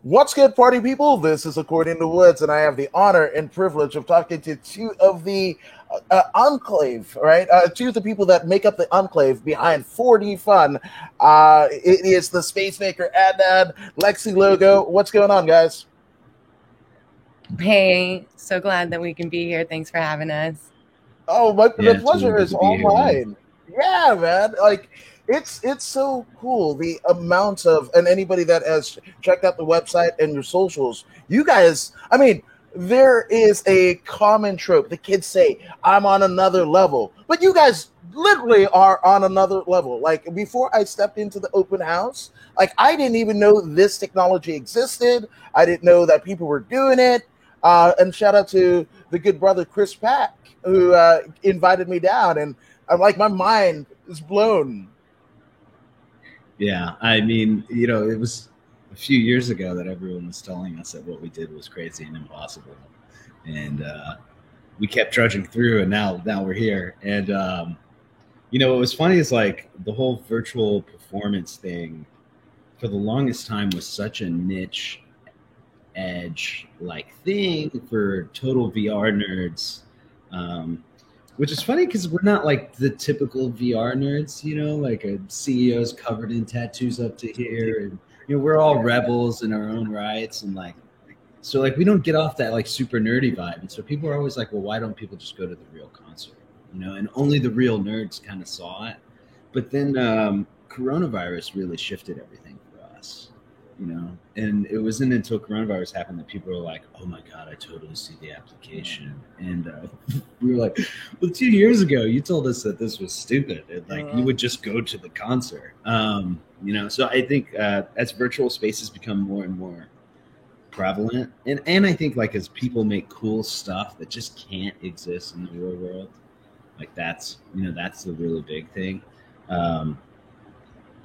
What's good, party people? This is According to Woods, and I have the honor and privilege of talking to two of the Enclave, right? Two of the people that make up the Enclave behind 4D Fun. It is the Space Maker Adnan, Lexi Logo. What's going on, guys? Hey, so glad that we can be here. Thanks for having us. Oh, the Yeah, it's really pleasure good is to be all here, man. mine. Yeah, man. Like it's so cool the amount of and anybody that has checked out the website and your socials, you guys. I mean, there is a common trope. The kids say, "I'm on another level," but you guys literally are on another level. Like before I stepped into the open house, like I didn't even know this technology existed. I didn't know that people were doing it. And shout out to the good brother Chris Pack who invited me down, and I'm like, my mind is blown. Yeah, I mean, it was a few years ago that everyone was telling us that what we did was crazy and impossible, and we kept trudging through, and now we're here. And what was funny is like the whole virtual performance thing for the longest time was such a niche edge like thing for total VR nerds. Um, which is funny because we're not like the typical VR nerds, like a CEOs covered in tattoos up to here, and we're all rebels in our own rights, and like so like we don't get off that like super nerdy vibe, and so people are always like, well, why don't people just go to the real concert, And only the real nerds kind of saw it, but then coronavirus really shifted everything for us, and it wasn't until coronavirus happened that people were like, oh my god, I totally see the application. And we were like, well, 2 years ago you told us that this was stupid, and like you would just go to the concert. So I think as virtual spaces become more and more prevalent, and I think like as people make cool stuff that just can't exist in the real world, like that's the really big thing.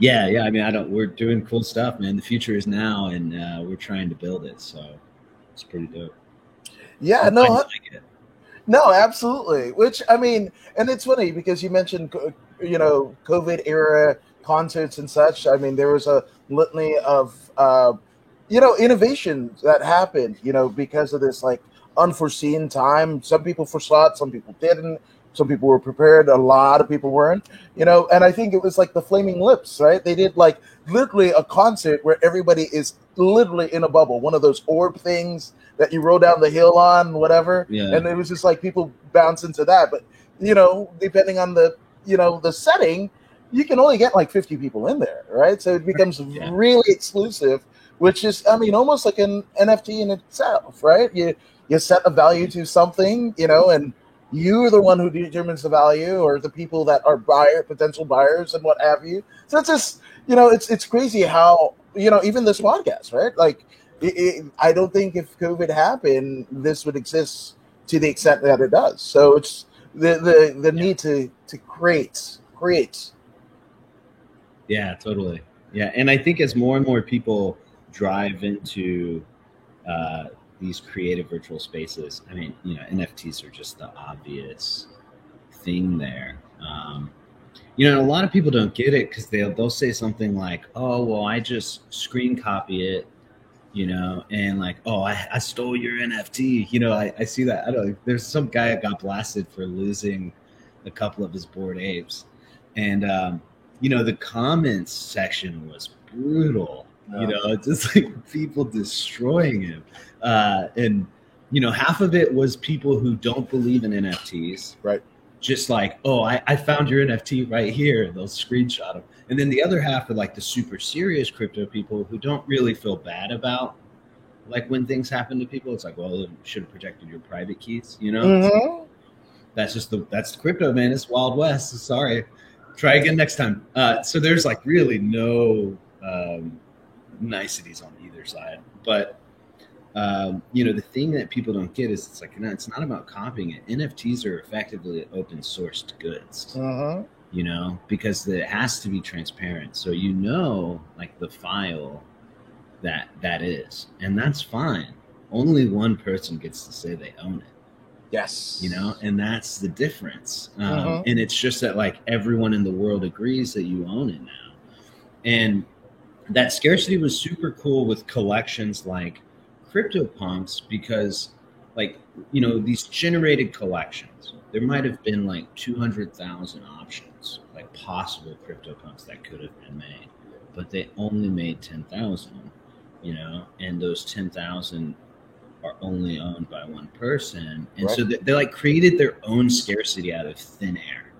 Yeah. I mean, I don't. We're doing cool stuff, man. The future is now, and we're trying to build it. So it's pretty dope. Yeah, I'm glad you no, like it. no, absolutely. Which I mean, and it's funny because you mentioned, COVID era concerts and such. I mean, there was a litany of, innovations that happened, because of this like unforeseen time. Some people foresaw it, some people didn't. Some people were prepared, a lot of people weren't, and I think it was like the Flaming Lips, right? They did like literally a concert where everybody is literally in a bubble, one of those orb things that you roll down the hill on, whatever. Yeah. And it was just like people bounce into that. But depending on the setting, you can only get like 50 people in there, right? So it becomes Yeah. really exclusive, which is, I mean, almost like an NFT in itself, right? You set a value to something, and you're the one who determines the value, or the people that are potential buyers, and what have you. So it's just, it's crazy how, even this podcast, right? Like, I don't think if COVID happened, this would exist to the extent that it does. So it's the Yeah. need to create. Yeah. Totally. Yeah. And I think as more and more people drive into uh, these creative virtual spaces, I mean, NFTs are just the obvious thing there. And a lot of people don't get it because they'll say something like, "Oh, well, I just screen copy it, and like, oh, I stole your NFT." I see that. I don't know. There's some guy that got blasted for losing a couple of his Bored Apes, and the comments section was brutal. Just like people destroying him, and half of it was people who don't believe in NFTs, Right. just like, oh, I found your NFT right here. They'll screenshot them. And then the other half are like the super serious crypto people who don't really feel bad about like when things happen to people. It's like, well, you should have protected your private keys. Mm-hmm. That's the crypto, man. It's Wild West. Sorry. Try again next time. So there's like really no niceties on either side. But the thing that people don't get is it's like, it's not about copying it. NFTs are effectively open sourced goods, Mm-hmm. because it has to be transparent. So like the file that is, and that's fine. Only one person gets to say they own it, Yes. and that's the difference. Mm-hmm. And it's just that like everyone in the world agrees that you own it now. And that scarcity was super cool with collections like CryptoPunks because, like, these generated collections, there might have been like 200,000 options, like possible CryptoPunks that could have been made, but they only made 10,000, and those 10,000 are only owned by one person. And Right. so they like created their own scarcity out of thin air,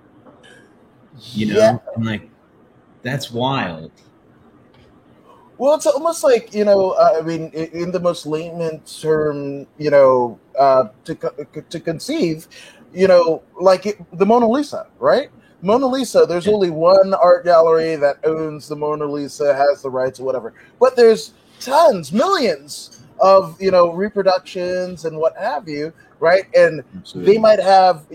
Yeah. and like, that's wild. Well, it's almost like, I mean, in the most layman term, to conceive, like the Mona Lisa, right? Mona Lisa, there's Yeah. only one art gallery that owns the Mona Lisa, has the rights or whatever. But there's tons, millions of, reproductions and what have you, right? And Absolutely. they might have,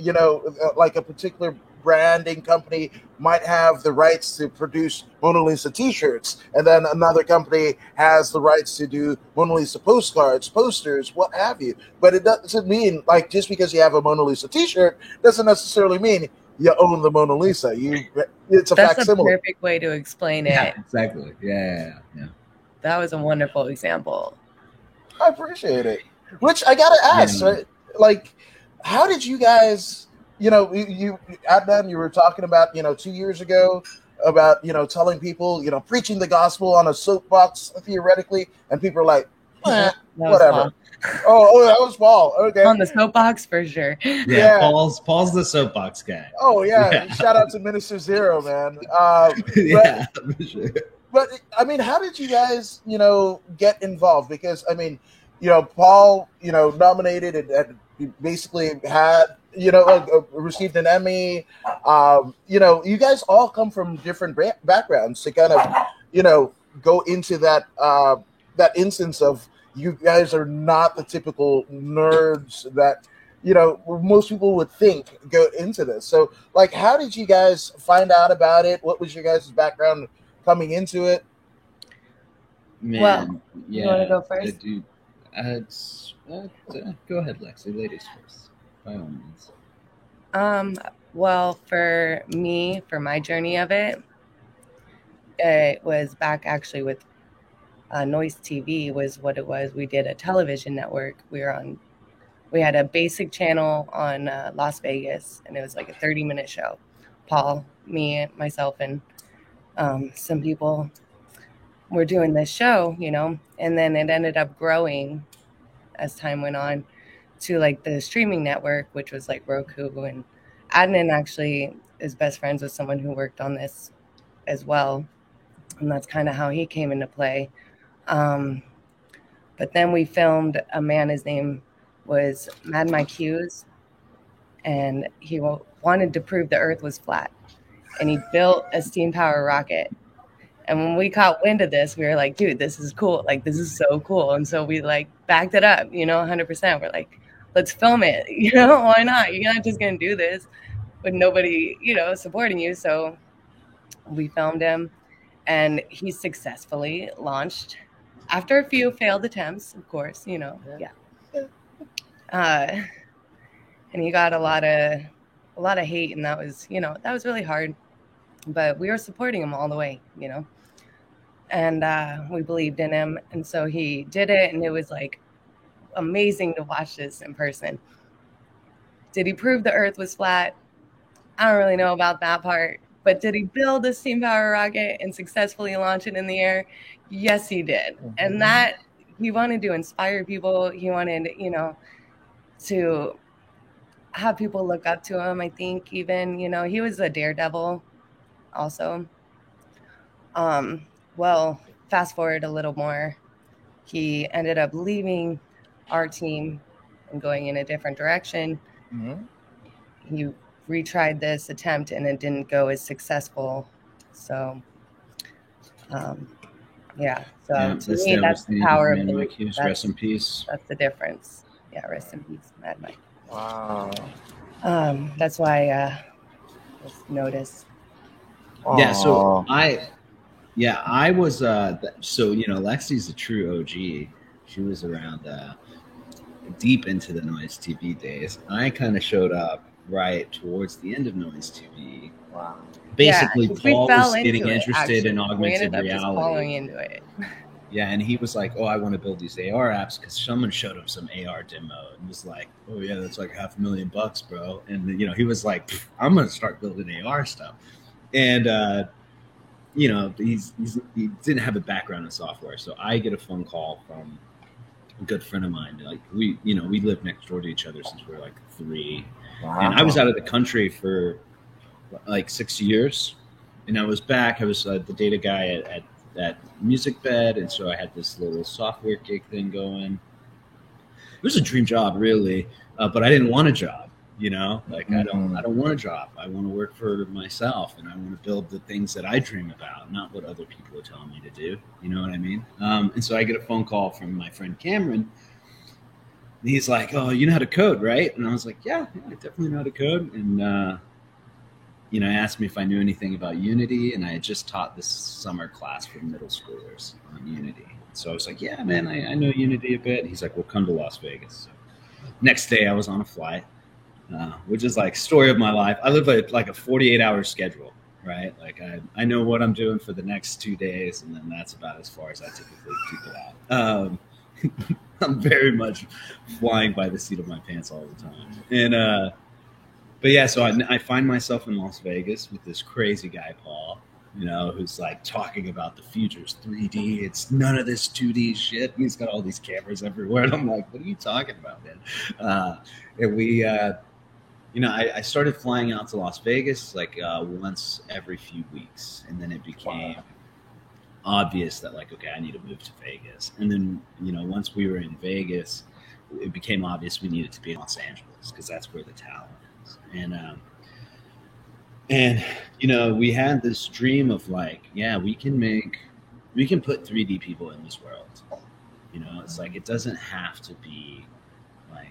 like a particular branding company might have the rights to produce Mona Lisa t-shirts, and then another company has the rights to do Mona Lisa postcards, posters, what have you. But it doesn't mean, like, just because you have a Mona Lisa t-shirt doesn't necessarily mean you own the Mona Lisa. It's a That's a facsimile. perfect way to explain Yeah, it. exactly. Yeah. That was a wonderful example. I appreciate it. Which I gotta ask, Yeah. right? Like, how did you guys, you Adnan, you were talking about, 2 years ago about, telling people, preaching the gospel on a soapbox theoretically, and people are like, That was whatever. Paul. Oh, that was Paul. Okay. On the soapbox for sure. Yeah. Paul's the soapbox guy. Oh yeah. Yeah. Shout out to Minister Zero, man. Yeah, for sure. But I mean, how did you guys, get involved? Because I mean, Paul, nominated and basically had, received an Emmy. You guys all come from different backgrounds to kind of, go into that that instance of you guys are not the typical nerds that most people would think go into this. So, like, how did you guys find out about it? What was your guys' background coming into it? Man, Well, yeah. you wanna go first? Dude, go ahead, Lexi. Ladies first, by all means. Well, for me, for my journey of it was back actually with Noise TV was what it was. We did a television network. We had a basic channel on Las Vegas, and it was like a 30-minute show. Paul, me, myself, and some people were doing this show, and then it ended up growing as time went on to like the streaming network, which was like Roku. And Adnan actually is best friends with someone who worked on this as well. And that's kind of how he came into play. But then we filmed a man, his name was Mad Mike Hughes, and he wanted to prove the earth was flat. And he built a steam power rocket. And when we caught wind of this, we were like, dude, this is cool. Like, this is so cool. And so we like backed it up, 100%. We're like, let's film it. Why not? You're not just going to do this with nobody, supporting you. So we filmed him, and he successfully launched after a few failed attempts, of course, yeah. And he got a lot of hate, and that was really hard. But we were supporting him all the way, and we believed in him. And so he did it, and it was like amazing to watch this in person. Did he prove the earth was flat? I don't really know about that part. But did he build a steam power rocket and successfully launch it in the air? Yes, he did. Mm-hmm. And that he wanted to inspire people. He wanted, to have people look up to him. I think even, he was a daredevil also. Well, fast forward a little more. He ended up leaving our team and going in a different direction. Mm-hmm. He retried this attempt, and it didn't go as successful. So, to me, that's the power of Mike Hughes. Rest in peace. That's the difference. Yeah, rest in peace, Mad Mike. Wow. That's why I was noticed. Yeah. So I was. Lexi's a true OG. She was around deep into the Noise TV days. I kind of showed up right towards the end of Noise TV. Wow. Basically, Yeah, Paul we fell was getting into it, interested in actually. We augmented ended up just falling reality. into it. Yeah, and he was like, "Oh, I want to build these AR apps," because someone showed him some AR demo and was like, "Oh yeah, that's like $500,000, bro." And you know, he was like, "I'm gonna start building AR stuff," and you know, he didn't have a background in software, so I get a phone call from a good friend of mine. Like we lived next door to each other since we were like 3, and I was out of the country for like 6 years, and I was back. I was the data guy at Music Bed, and so I had this little software gig thing going. It was a dream job, really, but I didn't want a job. You know, like I don't want a job. I want to work for myself, and I want to build the things that I dream about, not what other people are telling me to do. You know what I mean? And so I get a phone call from my friend Cameron. And he's like, "Oh, you know how to code, right?" And I was like, "Yeah, I definitely know how to code." And you know, asked me if I knew anything about Unity, and I had just taught this summer class for middle schoolers on Unity. So I was like, "Yeah, man, I know Unity a bit." And he's like, "Well, come to Las Vegas." So next day, I was on a flight. Which is like story of my life. I live like a 48-hour schedule, right? Like I know what I'm doing for the next 2 days, and then that's about as far as I typically keep it out. I'm very much flying by the seat of my pants all the time. And but yeah, so I find myself in Las Vegas with this crazy guy, Paul, you know, who's like talking about the future's 3D. It's none of this 2D shit. He's got all these cameras everywhere, and I'm like, what are you talking about, man? And we you know, I started flying out to Las Vegas like once every few weeks, and then it became obvious that like, okay, I need to move to Vegas. And then, you know, once we were in Vegas, it became obvious we needed to be in Los Angeles because that's where the talent is. And you know, we had this dream of like, yeah, we can put 3D people in this world. You know, it's like it doesn't have to be like,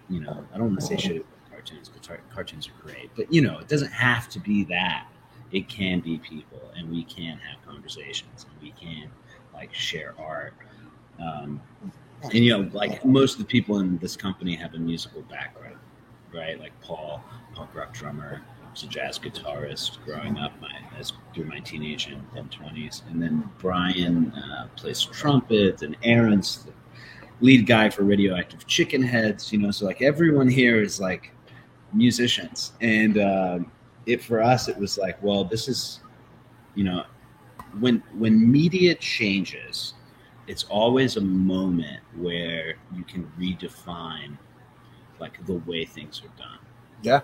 you know, I don't want to say shit. Cartoons, but cartoons are great. But you know, it doesn't have to be that. It can be people, and we can have conversations, and we can like share art. And you know, like most of the people in this company have a musical background, right? Like Paul, punk rock drummer, was a jazz guitarist growing up through my teenage and 20s, and then Brian plays trumpet, and Aaron's the lead guy for Radioactive Chicken Heads. You know, so like everyone here is like musicians, and for us it was like, well, this is, you know, when media changes, it's always a moment where you can redefine like the way things are done. Yeah.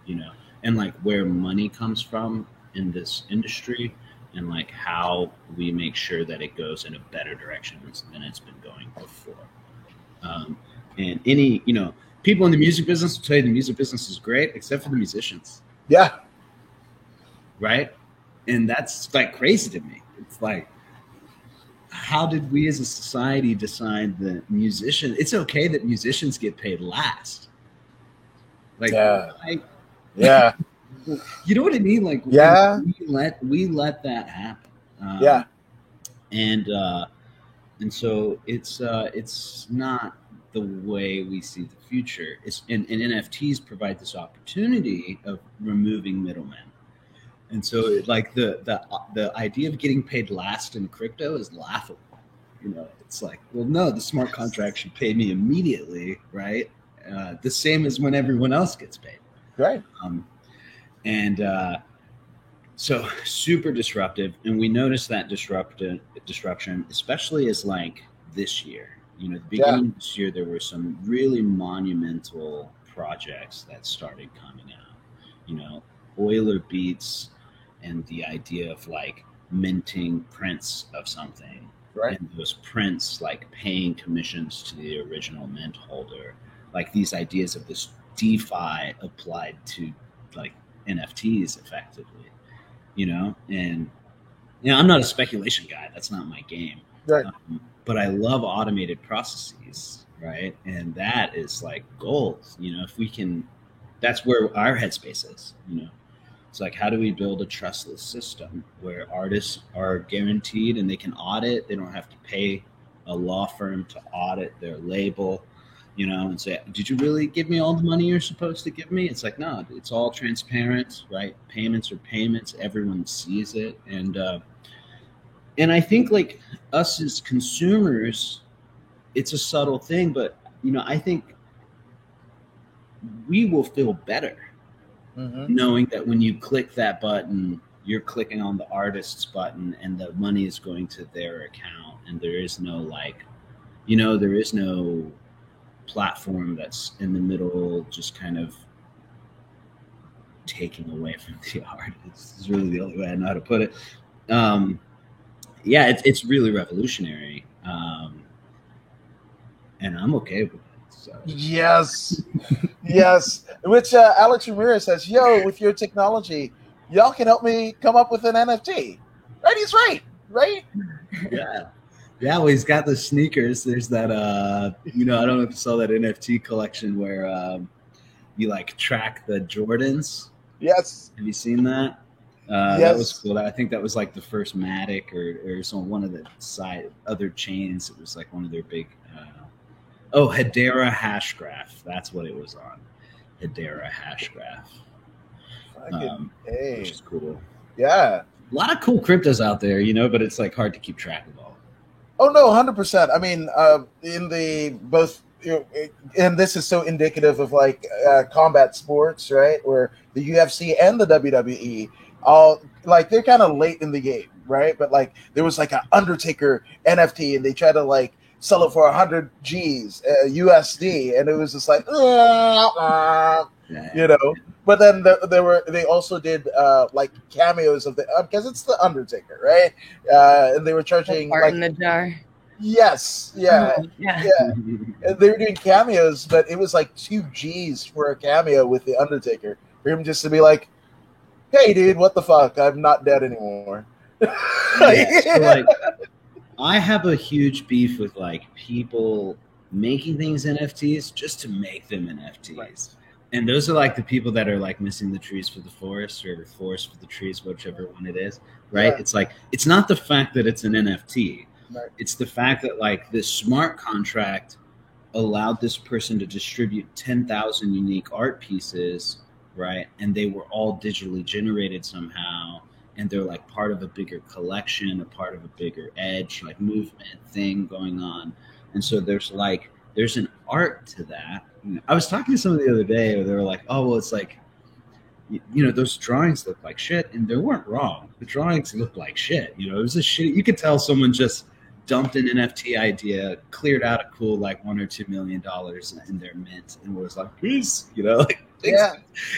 You know, and like where money comes from in this industry, and like how we make sure that it goes in a better direction than it's been going before. And any, you know, people in the music business will tell you the music business is great, except for the musicians. Yeah. Right? And that's like crazy to me. It's like, how did we as a society decide that it's okay that musicians get paid last? Like, yeah. You know what I mean? Like, yeah, we let that happen. Yeah. And so it's not the way we see the future. And NFTs provide this opportunity of removing middlemen. And so like the idea of getting paid last in crypto is laughable. You know, it's like, well, no, the smart contract should pay me immediately, right? The same as when everyone else gets paid. Right. So super disruptive, and we noticed that disruption, especially as like this year. You know, the beginning of this year, there were some really monumental projects that started coming out. You know, Euler Beats, and the idea of like minting prints of something, right? And those prints like paying commissions to the original mint holder, like these ideas of this DeFi applied to like NFTs effectively. You know, and you know, I'm not a speculation guy. That's not my game. Right. But I love automated processes, right? And that is like gold. You know, if we can, that's where our headspace is. You know, it's like, how do we build a trustless system where artists are guaranteed and they can audit? They don't have to pay a law firm to audit their label. and say, did you really give me all the money you're supposed to give me? It's like, no, it's all transparent, right? Payments are payments. Everyone sees it. And I think like us as consumers, it's a subtle thing, but I think we will feel better knowing that when you click that button, you're clicking on the artist's button and the money is going to their account, and there is no there is no platform that's in the middle just kind of taking away from the artist. Is really the only way I know how to put it. It's really revolutionary, and I'm okay with it. So. Yes. Which Alex Ramirez says, "Yo, with your technology, y'all can help me come up with an NFT." Right? He's right. Yeah. Well, he's got the sneakers. There's that, I don't know if you saw that NFT collection where you like track the Jordans. Yes. Have you seen that? Yes. That was cool. I think that was like the first Matic or some one of the other chains. It was like one of their big. Hedera Hashgraph. That's what it was on. Hedera Hashgraph. Which is cool. Yeah. A lot of cool cryptos out there, but it's like hard to keep track of all. Oh no, 100%. I mean, in the both, and this is so indicative of like combat sports, right? Where the UFC and the WWE, all like they're kind of late in the game, right? But like there was like an Undertaker NFT, and they tried to like sell it for 100 G's USD, and it was just like, But then they also did like cameos of the because it's the Undertaker, right? And they were charging in the jar. Yes, yeah. And they were doing cameos, but it was like 2 G's for a cameo with the Undertaker for him just to be like, "Hey, dude, what the fuck? I'm not dead anymore." I have a huge beef with like people making things NFTs just to make them NFTs. Right. And those are like the people that are like missing the trees for the forest or the forest for the trees, whichever one it is, right? Yeah. It's like, it's not the fact that it's an NFT. Right. It's the fact that like this smart contract allowed this person to distribute 10,000 unique art pieces, right? And they were all digitally generated somehow. And they're like part of a bigger collection, a part of a bigger edge, like movement thing going on. And so there's an art to that. I was talking to someone the other day where they were like, oh, well, it's like, those drawings look like shit. And they weren't wrong. The drawings look like shit. It was a shit. You could tell someone just dumped an NFT idea, cleared out a cool like $1 or $2 million in their mint and was like, peace, And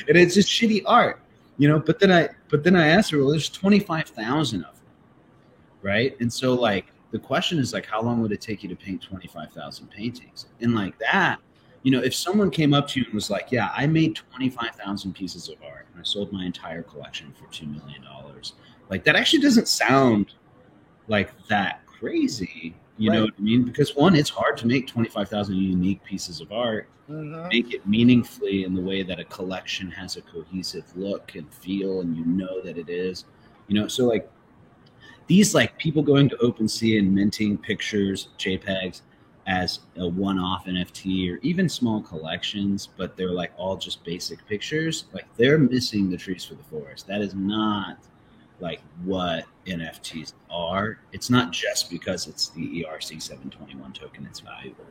it's just shitty art. But then I asked her, well, there's 25,000 of them, right? And so like the question is like, how long would it take you to paint 25,000 paintings? And like that, if someone came up to you and was like, yeah, I made 25,000 pieces of art and I sold my entire collection for $2 million, like that actually doesn't sound like that crazy. You know what I mean? Because one, it's hard to make 25,000 unique pieces of art. Make it meaningfully in the way that a collection has a cohesive look and feel, and that it is, so like these like people going to OpenSea and minting pictures, JPEGs as a one-off NFT or even small collections, but they're like all just basic pictures, like they're missing the trees for the forest. That is not like what NFTs are. It's not just because it's the ERC-721 token, it's valuable.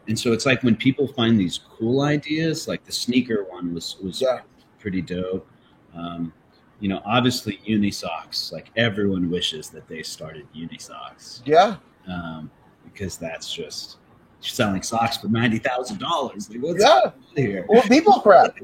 And so it's like when people find these cool ideas, like the sneaker one was pretty dope. Obviously Unisocks, like everyone wishes that they started Unisocks. Yeah. Because that's just selling socks for $90,000. Like, what's here? Well, People Crap,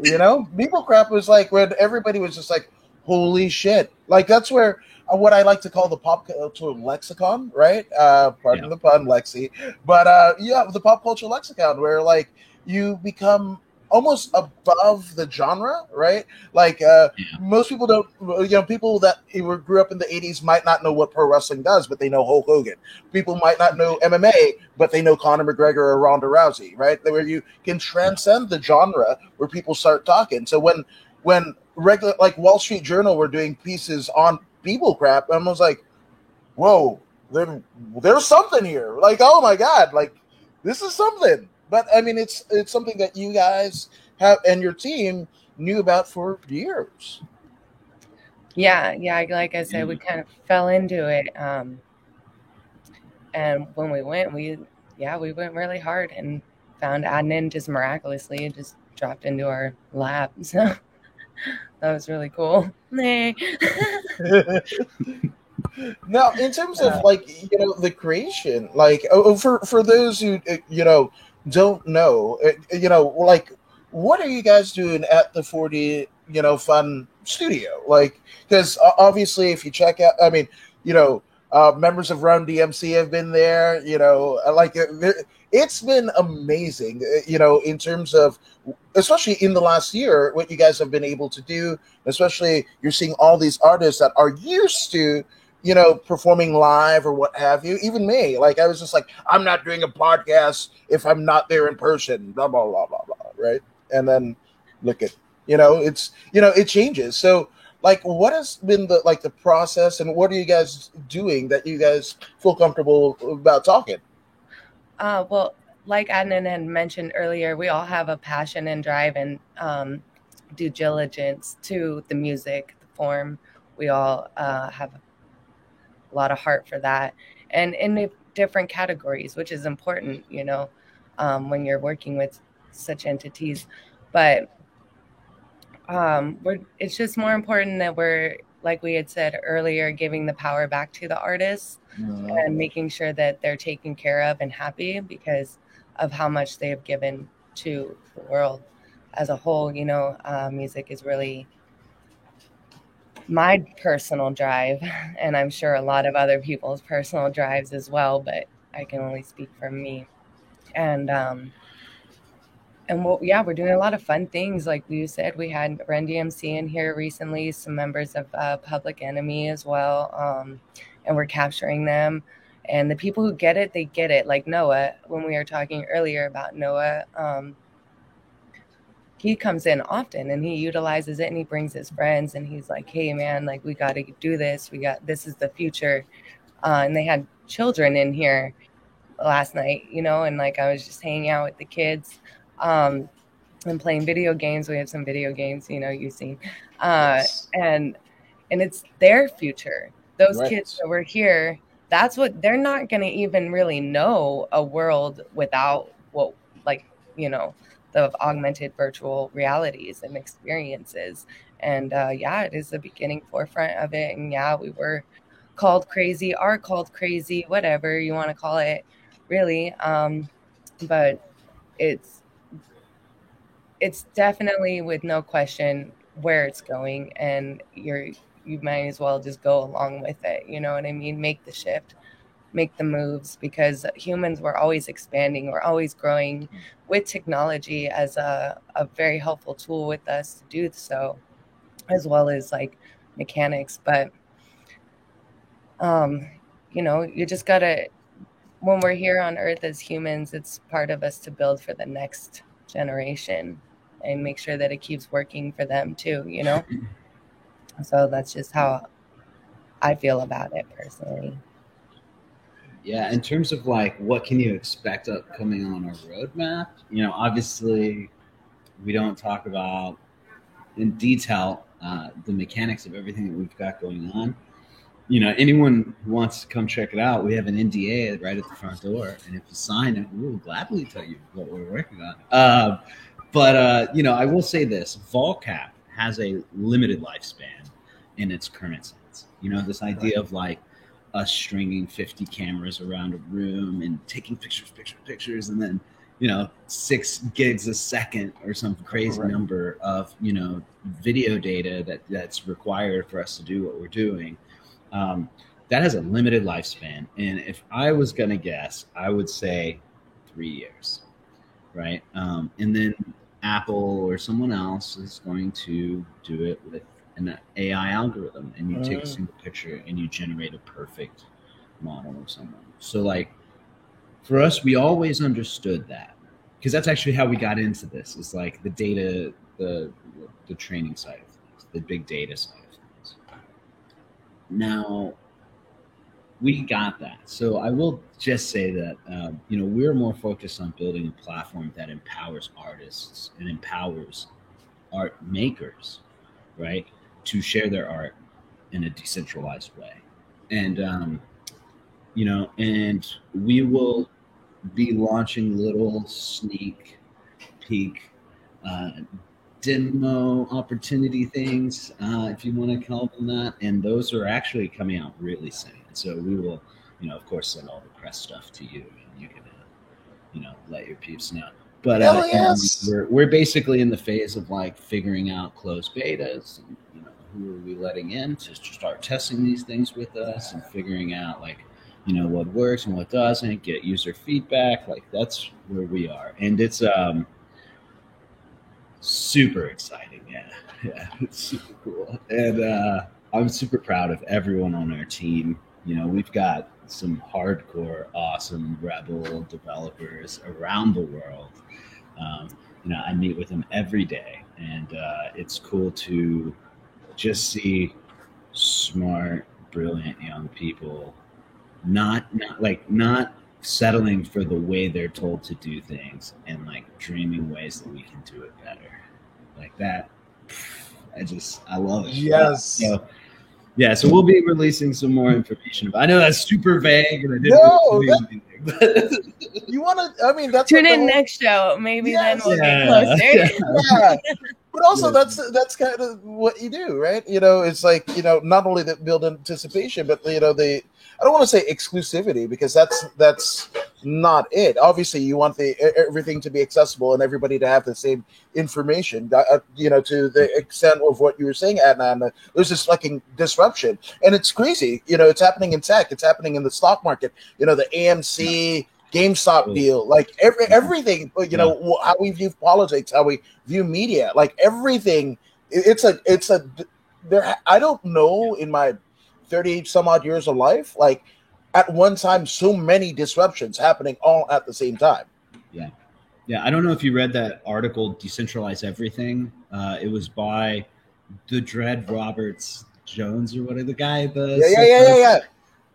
People Crap was like when everybody was just like, holy shit. Like that's where what I like to call the pop culture lexicon, right? Pardon the pun, Lexi. But the pop culture lexicon where like you become almost above the genre, right? Like most people don't, people that grew up in the 80s might not know what pro wrestling does, but they know Hulk Hogan. People might not know MMA, but they know Conor McGregor or Ronda Rousey, right? Where you can transcend the genre where people start talking. So when regular like Wall Street Journal were doing pieces on People Crap, I was like, whoa, there's something here. Like, oh my God, like this is something. but I mean, it's something that you guys have and your team knew about for years. Yeah, yeah. Like I said, we kind of fell into it. And when we went, we went really hard and found admin just miraculously. It just dropped into our lap. So that was really cool. Now, in terms of like the creation, like for those who don't know, like what are you guys doing at the 40 Fun Studio? Like, because obviously, if you check out, I mean, members of Run DMC have been there. Like it's been amazing. In terms of, especially in the last year, what you guys have been able to do. Especially, you're seeing all these artists that are used to performing live or what have you. Even me, like I was just like, I'm not doing a podcast if I'm not there in person. Blah blah blah blah blah. Right, and then look at it's it changes. So like, what has been the process, and what are you guys doing that you guys feel comfortable about talking? Well, like Adnan had mentioned earlier, we all have a passion and drive and due diligence to the music, the form. We all have a lot of heart for that, and in different categories, which is important, when you're working with such entities. But it's just more important that we're, like we had said earlier, giving the power back to the artists and making sure that they're taken care of and happy because of how much they have given to the world as a whole. Music is really my personal drive, and I'm sure a lot of other people's personal drives as well, but I can only speak for me. And we're doing a lot of fun things. Like you said, we had Run DMC in here recently, some members of Public Enemy as well, and we're capturing them. And the people who get it, they get it. Like Noah, when we were talking earlier about Noah, he comes in often and he utilizes it and he brings his friends and he's like, hey man, like we got to do this. This is the future. And they had children in here last night, and like I was just hanging out with the kids and playing video games. We have some video games, you've seen, Yes. and it's their future. Those Right. kids that were here, that's what they're not going to even really know a world without what, like, the augmented virtual realities and experiences. And it is the beginning forefront of it. And we were called crazy, are called crazy, whatever you want to call it, really. But it's definitely, with no question, where it's going, and you might as well just go along with it. You know what I mean? Make the shift, make the moves, because humans were always expanding, we're always growing with technology as a very helpful tool with us to do so, as well as like mechanics. But you just gotta, when we're here on Earth as humans, it's part of us to build for the next generation and make sure that it keeps working for them too, So that's just how I feel about it personally. Yeah, in terms of like what can you expect upcoming on our roadmap, obviously we don't talk about in detail the mechanics of everything that we've got going on. Anyone who wants to come check it out, we have an NDA right at the front door, and if you sign it, we will gladly tell you what we're working on. But I will say this: VolCap has a limited lifespan in its current sense. This idea of like us stringing 50 cameras around a room and taking pictures, and then 6 gigs a second or some crazy number of video data that's required for us to do what we're doing. That has a limited lifespan, and if I was gonna guess, I would say 3 years, right? And then Apple or someone else is going to do it with an AI algorithm, and you take a single picture and you generate a perfect model of someone. So like for us, we always understood that, because that's actually how we got into this. It's like the data, the training side of things, the big data side of things. Now, we got that. So I will just say that we're more focused on building a platform that empowers artists and empowers art makers, right, to share their art in a decentralized way. And and we will be launching little sneak peek demo opportunity things, if you want to call them that. And those are actually coming out really soon. So we will, of course, send all the press stuff to you, and you can, let your peeps know. But yes. we're basically in the phase of like figuring out closed betas, and who are we letting in to start testing these things with us, and figuring out like what works and what doesn't, get user feedback. Like that's where we are, and it's super exciting. Yeah, it's super cool, and I'm super proud of everyone on our team. We've got some hardcore, awesome Rebel developers around the world. I meet with them every day, and it's cool to just see smart, brilliant young people not settling for the way they're told to do things, and like dreaming ways that we can do it better. Like that, I love it. Yes. So we'll be releasing some more information. I know that's super vague, and I didn't you want to? I mean, that's tune in next show. Maybe then we'll get closer. Yeah. But also, that's kind of what you do, right? It's like not only that build anticipation, but I don't want to say exclusivity, because that's not it. Obviously, you want everything to be accessible and everybody to have the same information. To the extent of what you were saying, Adnan, there's this fucking disruption, and it's crazy. It's happening in tech. It's happening in the stock market. The AMC, GameStop deal, like everything. How we view politics, how we view media, like everything. I don't know in my 30 some odd years of life, like at one time, so many disruptions happening all at the same time. Yeah. I don't know if you read that article, Decentralize Everything. It was by the Dread Roberts Jones, or whatever the guy.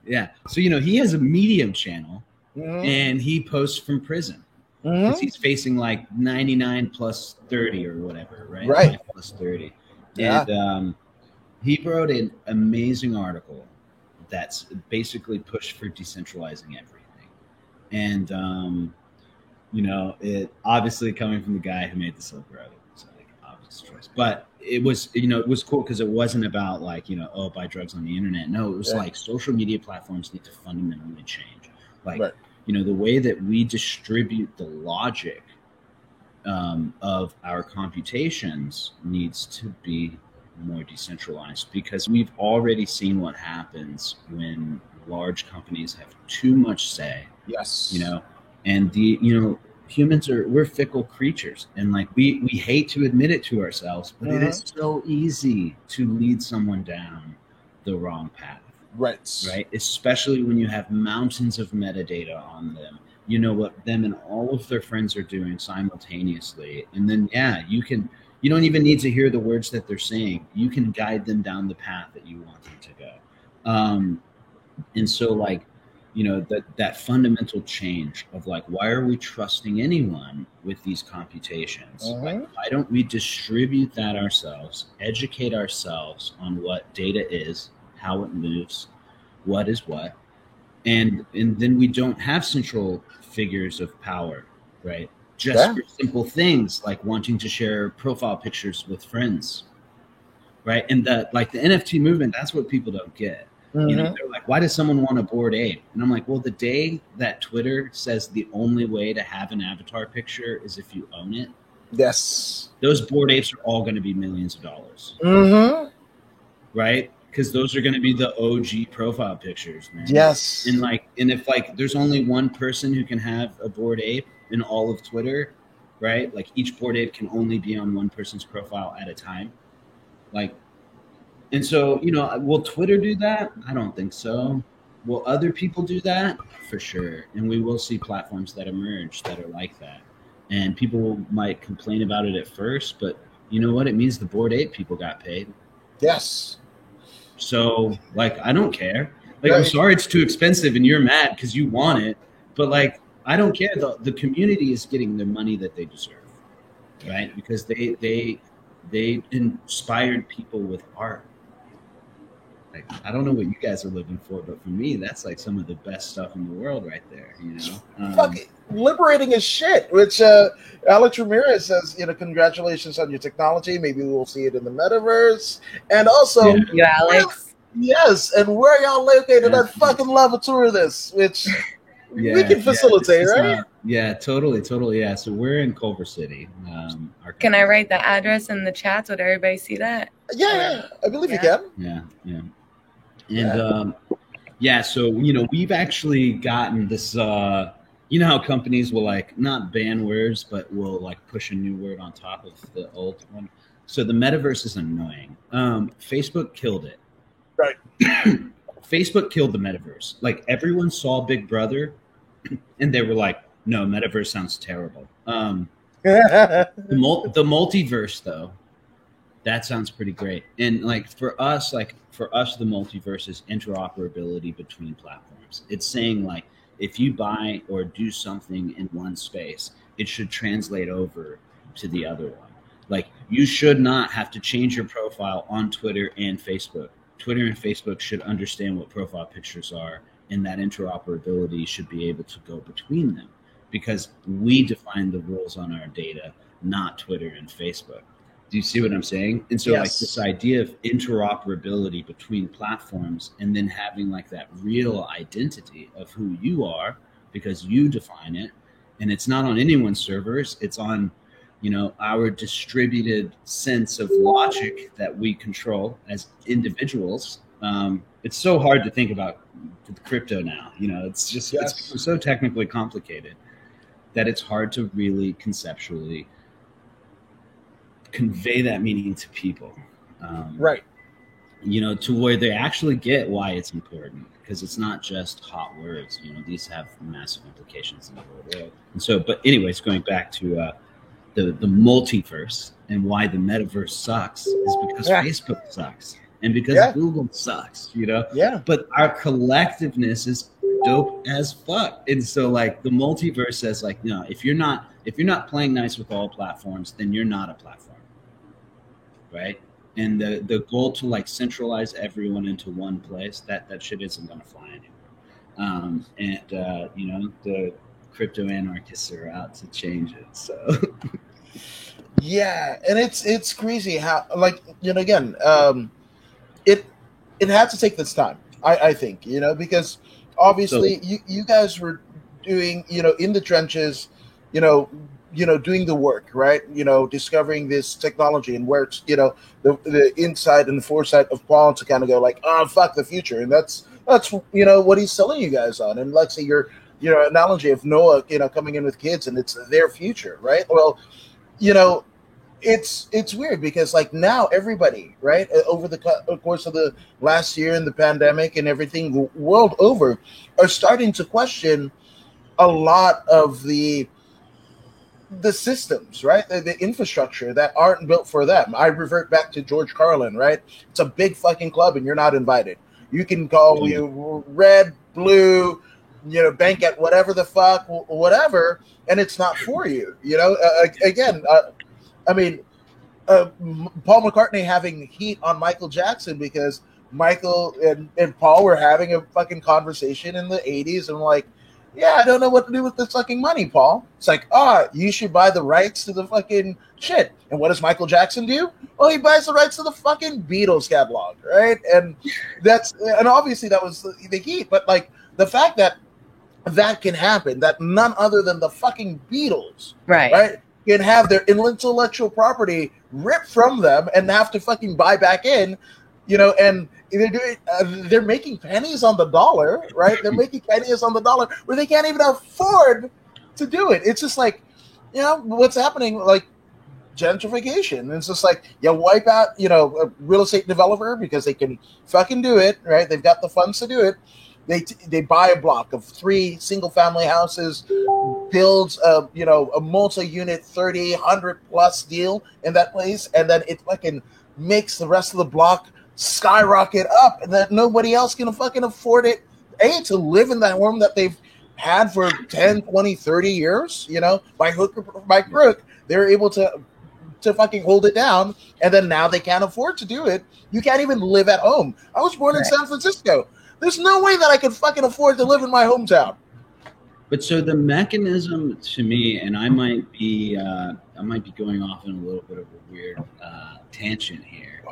Yeah. So he has a Medium channel, and he posts from prison. Because he's facing like 99 plus 30 or whatever, right? Right. Plus 30. Yeah. And he wrote an amazing article that's basically pushed for decentralizing everything. And, it obviously coming from the guy who made the Silk Road, it's like obvious choice. But it was, it was cool because it wasn't about like, buy drugs on the internet. No, it was like social media platforms need to fundamentally change. Like, the way that we distribute the logic of our computations needs to be more decentralized, because we've already seen what happens when large companies have too much say. Yes. And humans we're fickle creatures, and like we hate to admit it to ourselves, but it is so easy to lead someone down the wrong path. Right. Especially when you have mountains of metadata on them. You know what them and all of their friends are doing simultaneously. And then, you don't even need to hear the words that they're saying. You can guide them down the path that you want them to go. And so like, that fundamental change of like, why are we trusting anyone with these computations? Like, why don't we distribute that ourselves, educate ourselves on what data is, how it moves, what is what, and then we don't have central figures of power, right? Just for simple things like wanting to share profile pictures with friends, right? And the NFT movement, that's what people don't get. They're like, why does someone want a Bored Ape? And I'm like, well, the day that Twitter says the only way to have an avatar picture is if you own it, those Bored Apes are all going to be millions of dollars, right? Because those are going to be the OG profile pictures, man. Yes. And if like there's only one person who can have a Bored Ape in all of Twitter, right? Like each Bored Ape can only be on one person's profile at a time. Like, and so, will Twitter do that? I don't think so. Will other people do that? For sure. And we will see platforms that emerge that are like that. And people might complain about it at first, but you know what? It means the Bored Ape people got paid. Yes. So, like, I don't care. Like, I'm sorry it's too expensive and you're mad because you want it, but like, I don't care. The community is getting the money that they deserve, right? Because they inspired people with art. Like, I don't know what you guys are living for, but for me, that's like some of the best stuff in the world right there. You know, fuck it. Liberating as shit. Which Alex Ramirez says, congratulations on your technology. Maybe we'll see it in the metaverse. And also, yeah, Alex. Yes, and where y'all located? I'd fucking love a tour of this, which we can facilitate, right? Yeah, totally. Yeah, so we're in Culver City. Can I write the address in the chat so that everybody see that? Yeah, I believe you can. Yeah. And so we've actually gotten this. You know how companies will like not ban words, but will like push a new word on top of the old one. So the metaverse is annoying. Facebook killed it. Right. Facebook killed the metaverse. Like, everyone saw Big Brother, and they were like, "No, metaverse sounds terrible." The multiverse, though, that sounds pretty great. And like for us, the multiverse is interoperability between platforms. It's saying like, if you buy or do something in one space, it should translate over to the other one. Like, you should not have to change your profile on Twitter and Facebook. Twitter and Facebook should understand what profile pictures are, and that interoperability should be able to go between them, because we define the rules on our data, not Twitter and Facebook. Do you see what I'm saying? And so like this idea of interoperability between platforms, and then having like that real identity of who you are because you define it, and it's not on anyone's servers, it's on our distributed sense of logic that we control as individuals. It's so hard to think about crypto now. It's just it's so technically complicated that it's hard to really conceptually convey that meaning to people. Right. To where they actually get why it's important, because it's not just hot words. These have massive implications in the real world. And so, but anyways, going back to the multiverse and why the metaverse sucks is because Facebook sucks and because Google sucks, but our collectiveness is dope as fuck. And so like the multiverse says like, no, if you're not playing nice with all platforms, then you're not a platform, right? And the goal to like centralize everyone into one place, that shit isn't going to fly anymore. The crypto anarchists are out to change it. So yeah, and it's crazy how again, it had to take this time. I think because obviously you guys were doing in the trenches, doing the work, right? Discovering this technology and where it's the insight and the foresight of Paul to kind of go like, oh fuck the future, and that's what he's selling you guys on. And let's say your analogy of Noah coming in with kids and it's their future, right? Well, it's weird because like now everybody, right, over the course of the last year and the pandemic and everything world over, are starting to question a lot of the systems, right? The infrastructure that aren't built for them. I revert back to George Carlin, right? It's a big fucking club and you're not invited. You can call you red, blue, bank at whatever the fuck, whatever, and it's not for you. Paul McCartney having heat on Michael Jackson because Michael and Paul were having a fucking conversation in the 80s, and like, yeah, I don't know what to do with this fucking money, Paul. It's like, you should buy the rights to the fucking shit. And what does Michael Jackson do? Well, he buys the rights to the fucking Beatles catalog, right? And obviously that was the heat, but like the fact that can happen, that none other than the fucking Beatles, right, can have their intellectual property ripped from them and have to fucking buy back in, and they're making pennies on the dollar, right? They're making pennies on the dollar where they can't even afford to do it. It's just like, what's happening, like gentrification. It's just like you wipe out, a real estate developer because they can fucking do it, right? They've got the funds to do it. They buy a block of 3 single-family houses, builds a multi-unit 30, 100+ deal in that place, and then it fucking makes the rest of the block skyrocket up that nobody else can fucking afford it. To live in that home that they've had for 10, 20, 30 years, by hook or by crook, they're able to fucking hold it down, and then now they can't afford to do it. You can't even live at home. I was born in San Francisco. There's no way that I could fucking afford to live in my hometown. But so the mechanism to me, and I might be going off on a little bit of a weird tangent here,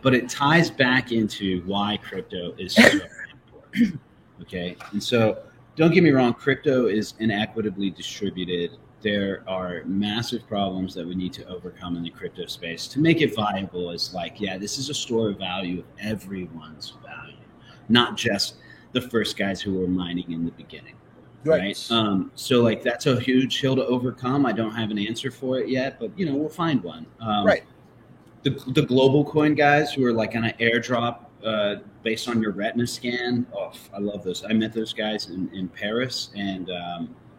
but it ties back into why crypto is so important. Okay, and so don't get me wrong, crypto is inequitably distributed. There are massive problems that we need to overcome in the crypto space to make it viable as this is a store of value of everyone's value, not just the first guys who were mining in the beginning. Right. So that's a huge hill to overcome. I don't have an answer for it yet, but we'll find one. Right. The global coin guys who are on an airdrop based on your retina scan. Oh, I love those. I met those guys in Paris, and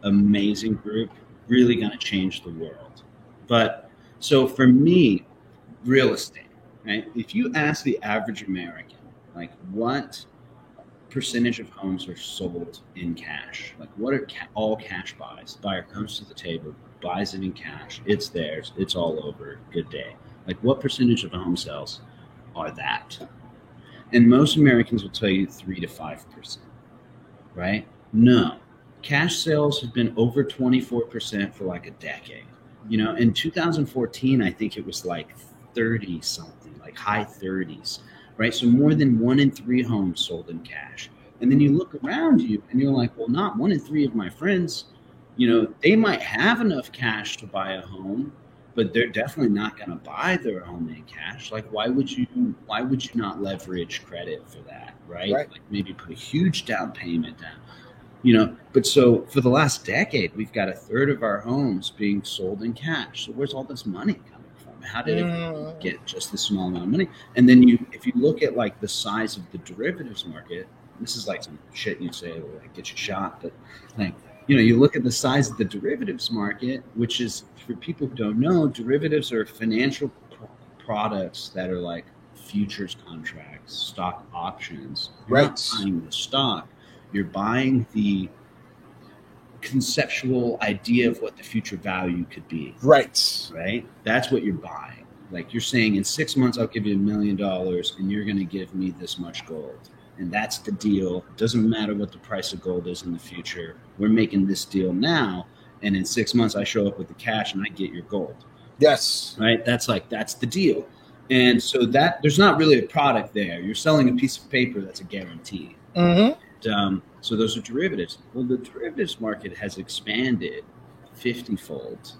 amazing group, really going to change the world. But so for me, real estate, right? If you ask the average American, what percentage of homes are sold in cash? What are all cash buys? Buyer comes to the table, buys it in cash. It's theirs. It's all over. Good day. What percentage of home sales are that? And most Americans will tell you 3 to 5%, right? No. Cash sales have been over 24% for a decade. In 2014, I think it was 30 something, high 30s, right? So more than 1 in 3 homes sold in cash. And then you look around you and you're like, well, not 1 in 3 of my friends, they might have enough cash to buy a home, but they're definitely not going to buy their home in cash. Why would you not leverage credit for that, right? Maybe put a huge down payment down, But so for the last decade, we've got 1/3 of our homes being sold in cash. So where's all this money coming from? How did it get just this small amount of money? And then if you look at the size of the derivatives market, this is some shit you'd say will get you shot, but you look at the size of the derivatives market, which is, for people who don't know, derivatives are financial products that are futures contracts, stock options. You're not buying the stock. You're buying the conceptual idea of what the future value could be. Right? That's what you're buying. You're saying, in 6 months, I'll give you $1 million and you're going to give me this much gold. And that's the deal. It doesn't matter what the price of gold is in the future. We're making this deal now. And in 6 months, I show up with the cash and I get your gold. Yes. Right? That's the deal. And so there's not really a product there. You're selling a piece of paper that's a guarantee. Mm-hmm. So those are derivatives. Well, the derivatives market has expanded 50-fold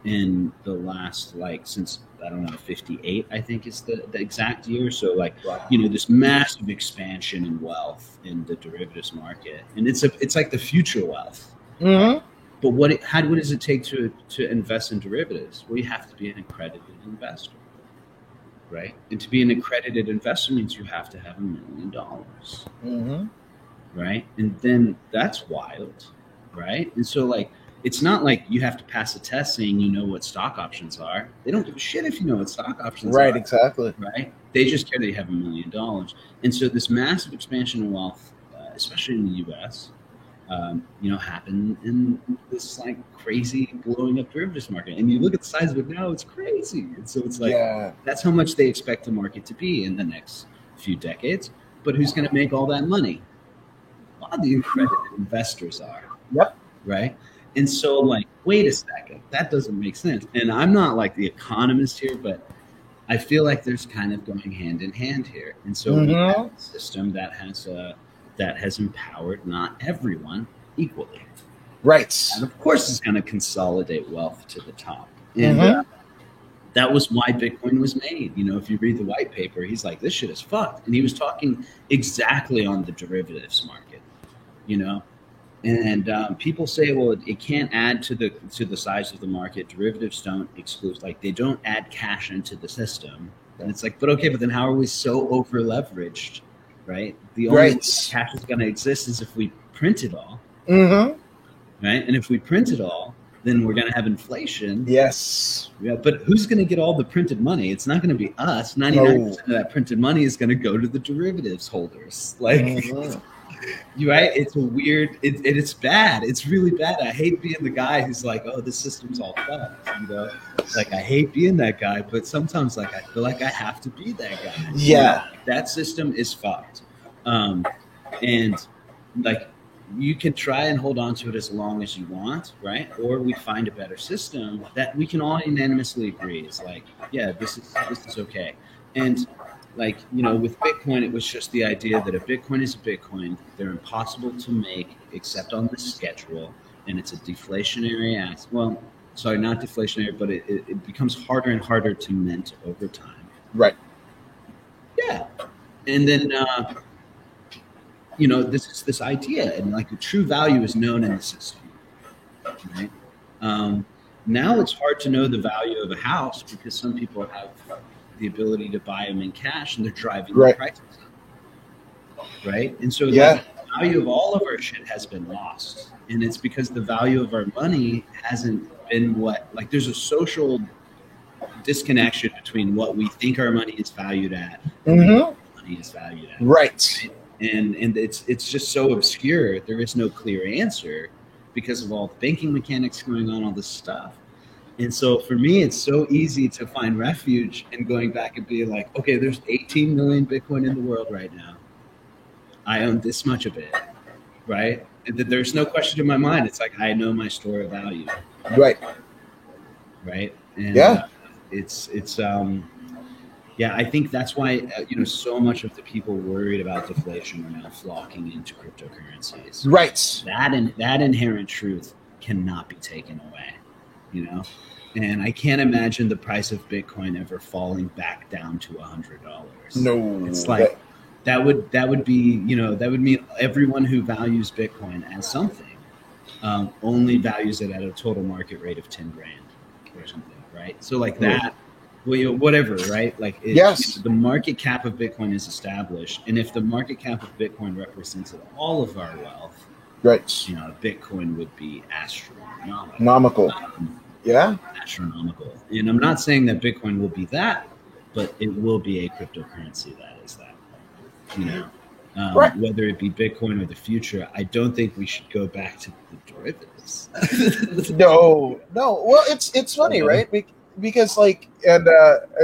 in the last, since, I don't know, 58, I think is the exact year. So this massive expansion in wealth in the derivatives market. And it's the future wealth. Mm-hmm. But what does it take to invest in derivatives? Well, you have to be an accredited investor, right? And to be an accredited investor means you have to have $1 million. Mm-hmm. Right? And then that's wild, right? And so it's not you have to pass a test saying you know what stock options are. They don't give a shit if you know what stock options are. Right, exactly. Right? They just care that you have $1 million. And so this massive expansion of wealth, especially in the U.S., happened in this crazy blowing up derivatives market. And you look at the size of it now, it's crazy. And so it's that's how much they expect the market to be in the next few decades. But who's going to make all that money? A lot of the accredited investors are. Yep. Right? And so wait a second, that doesn't make sense. And I'm not the economist here, but I feel there's kind of going hand in hand here. And so we have a system that has empowered not everyone equally. Right. And of course it's going to consolidate wealth to the top. And that was why Bitcoin was made. If you read the white paper, he's like, this shit is fucked. And he was talking exactly on the derivatives market. And people say, well, it can't add to the size of the market. Derivatives don't exclude, they don't add cash into the system. And it's but okay, but then how are we so over leveraged, right? The only way cash is going to exist is if we print it all, right? And if we print it all, then we're going to have inflation. Yes. Yeah, but who's going to get all the printed money? It's not going to be us. 99% of that printed money is going to go to the derivatives holders. Like, you right? It's a weird. It's bad. It's really bad. I hate being the guy who's like, "Oh, this system's all fucked." You know, like I hate being that guy. But sometimes, like, I feel like I have to be that guy. Yeah, that system is fucked. And like, you can try and hold on to it as long as you want, right? Or we find a better system that we can all unanimously agree is like, yeah, this is okay. And like, you know, with Bitcoin, it was just the idea that a Bitcoin is a Bitcoin. They're impossible to make except on the schedule, and it's a deflationary act. Well, sorry, not deflationary, but it becomes harder and harder to mint over time. Right. Yeah, and then you know, this idea, and like the true value is known in the system, right? Now it's hard to know the value of a house because some people have the ability to buy them in cash and they're driving the prices up, right? And so the value of all of our shit has been lost, and it's because the value of our money hasn't been what, like, there's a social disconnection between what we think our money is valued at and what money is valued at, right? And it's just so obscure. There is no clear answer because of all the banking mechanics going on, all this stuff. And so for me, it's so easy to find refuge in going back and being like, okay, there's 18 million Bitcoin in the world right now. I own this much of it, right? And there's no question in my mind. It's like, I know my store of value. Right. Right. And yeah. Yeah, I think that's why, you know, so much of the people worried about deflation are now flocking into cryptocurrencies. Right. That inherent truth cannot be taken away, you know? And I can't imagine the price of Bitcoin ever falling back down to $100. No. It's like, that would be, you know, that would mean everyone who values Bitcoin as something only values it at a total market rate of 10 grand or something, right? So like that. Well, you know, whatever, right? Like, yes, the market cap of Bitcoin is established, and if the market cap of Bitcoin represented all of our wealth, right? You know, Bitcoin would be astronomical. Astronomical. And I'm not saying that Bitcoin will be that, but it will be a cryptocurrency that is that. You know, whether it be Bitcoin or the future, I don't think we should go back to the derivatives. No. Well, it's funny, right? Because like, and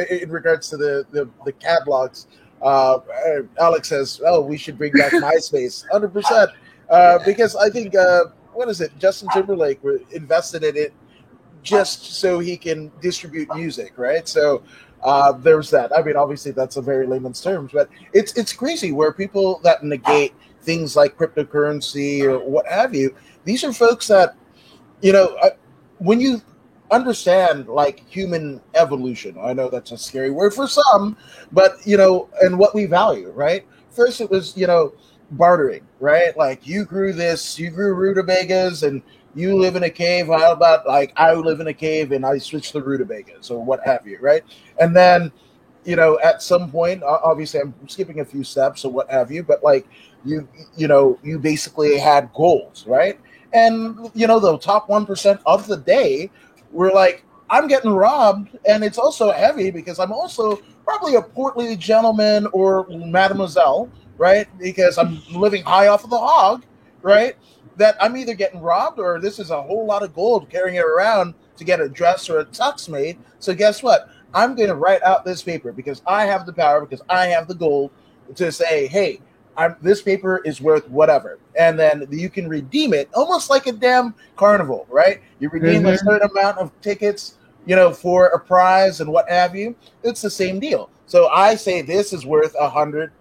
in regards to the CAD logs, Alex says, "Oh, we should bring back MySpace." 100%. Because I think what is it? Justin Timberlake invested in it just so he can distribute music, right? So there's that. I mean, obviously that's a very layman's terms, but it's crazy where people that negate things like cryptocurrency or what have you. These are folks that, you know, when you understand like human evolution. I know that's a scary word for some, but you know, and what we value, right? First it was, you know, bartering, right? Like you grew rutabagas and you live in a cave. How about like I live in a cave and I switch to rutabagas or what have you, right? And then, you know, at some point, obviously I'm skipping a few steps or what have you, but like you know, you basically had goals, right? And you know, the top 1% of the day, we're like, I'm getting robbed, and it's also heavy because I'm also probably a portly gentleman or mademoiselle, right? Because I'm living high off of the hog, right? That I'm either getting robbed or this is a whole lot of gold carrying it around to get a dress or a tux made. So guess what? I'm going to write out this paper because I have the power, because I have the gold to say, hey, this paper is worth whatever. And then you can redeem it almost like a damn carnival, right? You redeem a certain amount of tickets, you know, for a prize and what have you. It's the same deal. So I say this is worth 100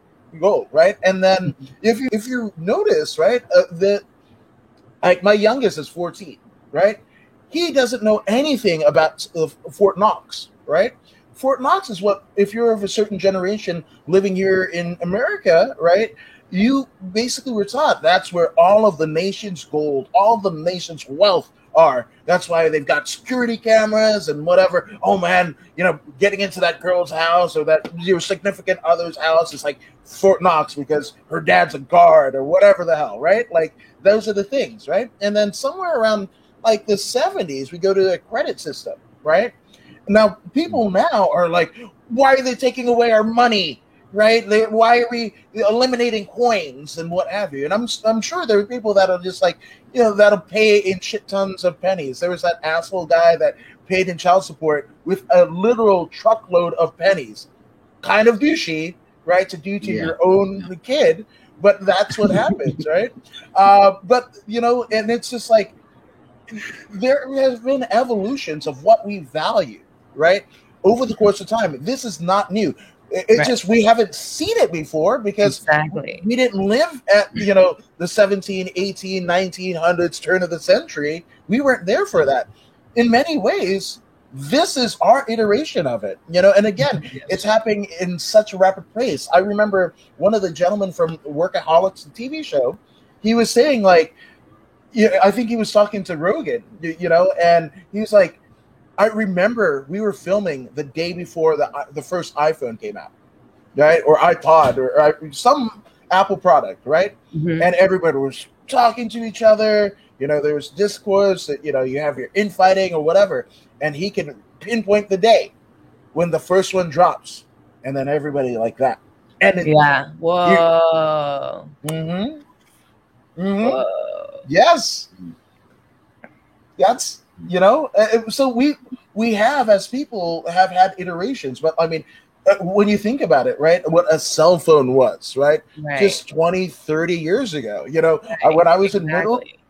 gold, right? And then if you notice, right, that like my youngest is 14, right? He doesn't know anything about Fort Knox, right? Fort Knox is what, if you're of a certain generation living here in America, right, you basically were taught that's where all of the nation's gold, all the nation's wealth are. That's why they've got security cameras and whatever. Oh man, you know, getting into that girl's house or that your significant other's house is like Fort Knox because her dad's a guard or whatever the hell, right? Like those are the things, right? And then somewhere around like the 70s, we go to a credit system, right? Now, people now are like, why are they taking away our money? Right? Why are we eliminating coins and what have you? And I'm sure there are people that are just like, that'll pay in shit tons of pennies. There was that asshole guy that paid in child support with a literal truckload of pennies. Kind of douchey, right? To do to your own kid, but that's what happens, right? But and it's just like there has been evolutions of what we value, right? Over the course of time. This is not new. It's just we haven't seen it before because we didn't live at the 17, 18, 1900s turn of the century. We weren't there for that. In many ways, this is our iteration of it, and again, it's happening in such a rapid pace. I remember one of the gentlemen from Workaholics, the TV show, he was saying like, I think he was talking to Rogan, and he was like, I remember we were filming the day before the first iPhone came out, right? Or iPod or some Apple product, right? Mm-hmm. And everybody was talking to each other. There was discourse that, you have your infighting or whatever. And he can pinpoint the day when the first one drops. And then everybody like that. And Whoa. Mm-hmm. Mm-hmm. Whoa. Yes. That's, so we have, as people, have had iterations. But I mean, when you think about it, right, what a cell phone was, right? Just 20, 30 years ago, when I was in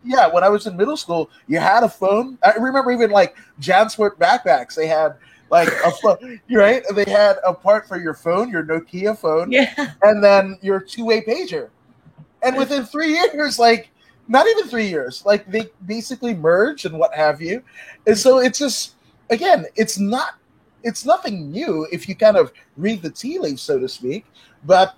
when I was in middle school, you had a phone. I remember even like JanSport backpacks. They had like a phone, right? They had a part for your phone, your Nokia phone, and then your two-way pager. And within 3 years, like not even 3 years, like they basically merged and what have you. And so it's just, again, it's nothing new if you kind of read the tea leaves, so to speak. But,